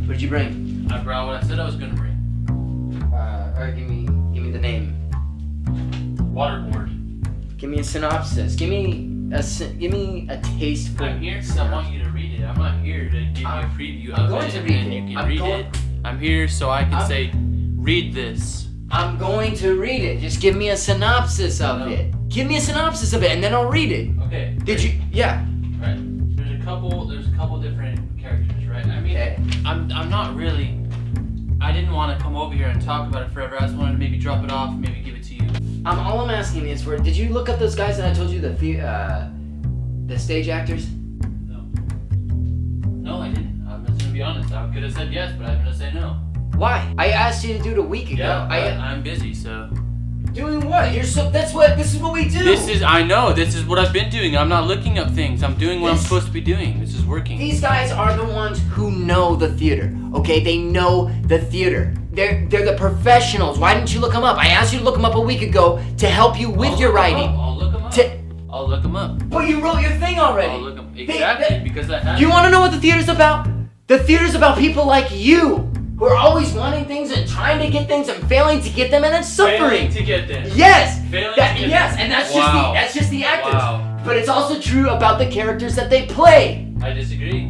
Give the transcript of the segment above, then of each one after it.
What did you bring? I brought what I said I was gonna bring. Alright, give me the name. Waterboard. Give me a synopsis. Give me a taste for. I'm here because I want you to read it. I'm not here to give you a preview of going it to and read then it. you can I'm read going- it. I'm here so I can say, read this. I'm going to read it. Just give me a synopsis of it. Give me a synopsis of it, and then I'll read it. Okay. Did you? Yeah. Right. There's a couple different characters, right? I mean, Okay. I'm not really. I didn't want to come over here and talk about it forever. I just wanted to maybe drop it off, maybe give it to you. All I'm asking is for. Did you look up those guys that I told you the stage actors? No, I didn't. I'm just gonna be honest. I could have said yes, but I'm gonna say no. Why? I asked you to do it a week ago. Yeah, I'm busy, so. Doing what? This is what we do. I know, this is what I've been doing. I'm not looking up things. I'm doing what I'm supposed to be doing. This is working. These guys are the ones who know the theater, okay? They know the theater. They're the professionals. Why didn't you look them up? I asked you to look them up a week ago to help you with your writing. I'll look them up. I'll look them up. But you wrote your thing already. I'll look them exactly because I have. You want to know what the theater's about? The theater's about people like you who are always wanting things and trying to get things and failing to get them and then suffering. Failing to get them. Yes. Failing to get yes, them. and that's Wow. just the actors. Wow. But it's also true about the characters that they play. I disagree.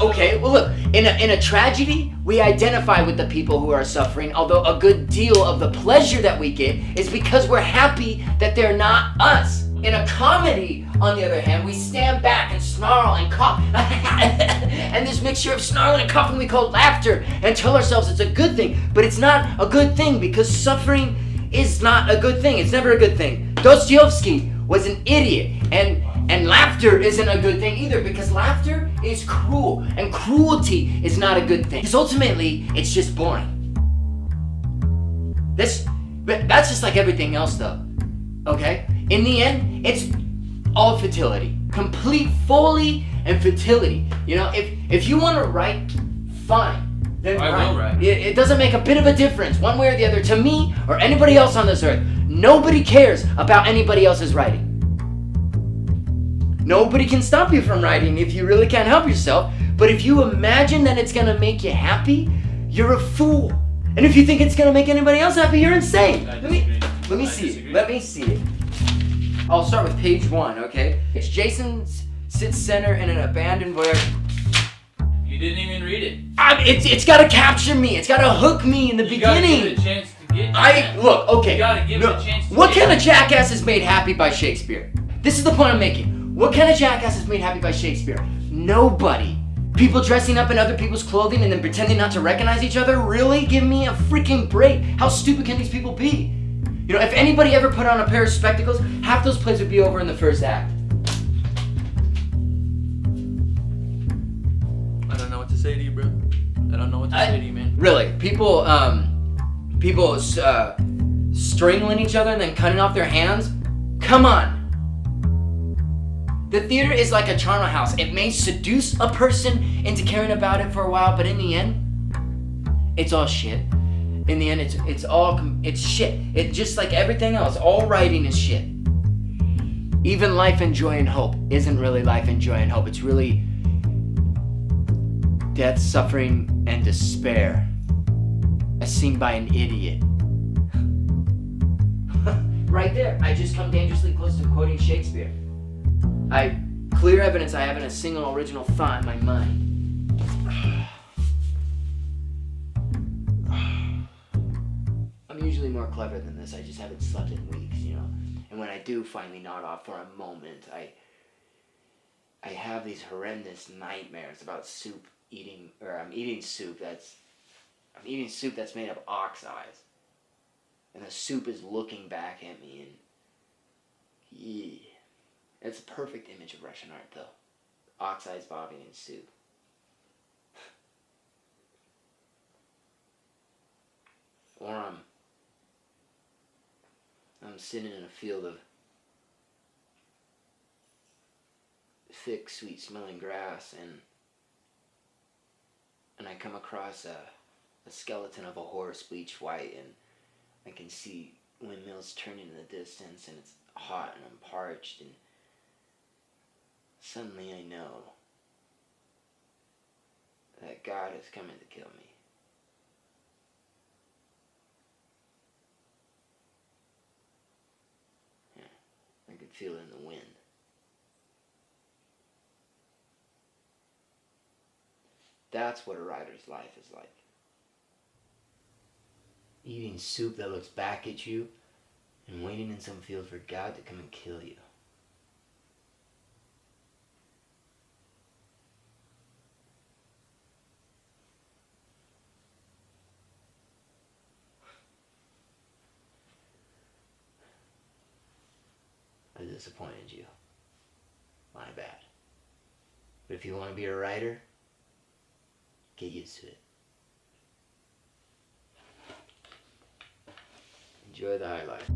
Okay, well look, in a tragedy, we identify with the people who are suffering, although a good deal of the pleasure that we get is because we're happy that they're not us. In a comedy, on the other hand, we stand back and snarl and cough. And this mixture of snarling and coughing we call laughter and tell ourselves it's a good thing, but it's not a good thing because suffering is not a good thing. It's never a good thing. Dostoevsky was an idiot, and laughter isn't a good thing either because laughter is cruel, and cruelty is not a good thing. Because ultimately, it's just boring. But that's just like everything else though, okay? In the end, it's all fertility. Complete folly and fertility. You know, if you want to write, fine. Then I will write. It doesn't make a bit of a difference, one way or the other, to me or anybody else on this earth. Nobody cares about anybody else's writing. Nobody can stop you from writing if you really can't help yourself. But if you imagine that it's gonna make you happy, you're a fool. And if you think it's gonna make anybody else happy, you're insane. Let me see it. I'll start with page 1, okay? It's Jason sits center in an abandoned voyage. You didn't even read it. It's gotta capture me. It's gotta hook me in the beginning. You gotta give it a chance to get. Look, okay. You gotta give it a chance to What get kind of jackass is made happy by Shakespeare? This is the point I'm making. What kind of jackass is made happy by Shakespeare? Nobody. People dressing up in other people's clothing and then pretending not to recognize each other? Really? Give me a freaking break. How stupid can these people be? You know, if anybody ever put on a pair of spectacles, half those plays would be over in the first act. I don't know what to say to you, bro. I don't know what to say to you, man. Really, people strangling each other and then cutting off their hands? Come on. The theater is like a charnel house. It may seduce a person into caring about it for a while, but in the end, it's all shit. In the end, it's shit. It's just like everything else. All writing is shit. Even life and joy and hope isn't really life and joy and hope. It's really death, suffering, and despair, as seen by an idiot. Right there, I just come dangerously close to quoting Shakespeare. Clear evidence I haven't a single original thought in my mind. I'm usually more clever than this. I just haven't slept in weeks, you know. And when I do finally nod off for a moment, I have these horrendous nightmares about I'm eating soup that's made of ox eyes. And the soup is looking back at me and yeah. It's a perfect image of Russian art though. Ox eyes bobbing in soup. Or I'm sitting in a field of thick, sweet smelling grass and I come across a skeleton of a horse bleached white and I can see windmills turning in the distance and it's hot and I'm parched and suddenly I know that God is coming to kill me. Yeah, I could feel it in the wind. That's what a writer's life is like. Eating soup that looks back at you and waiting in some field for God to come and kill you. I disappointed you. My bad. But if you want to be a writer, get used to it. Enjoy the high life.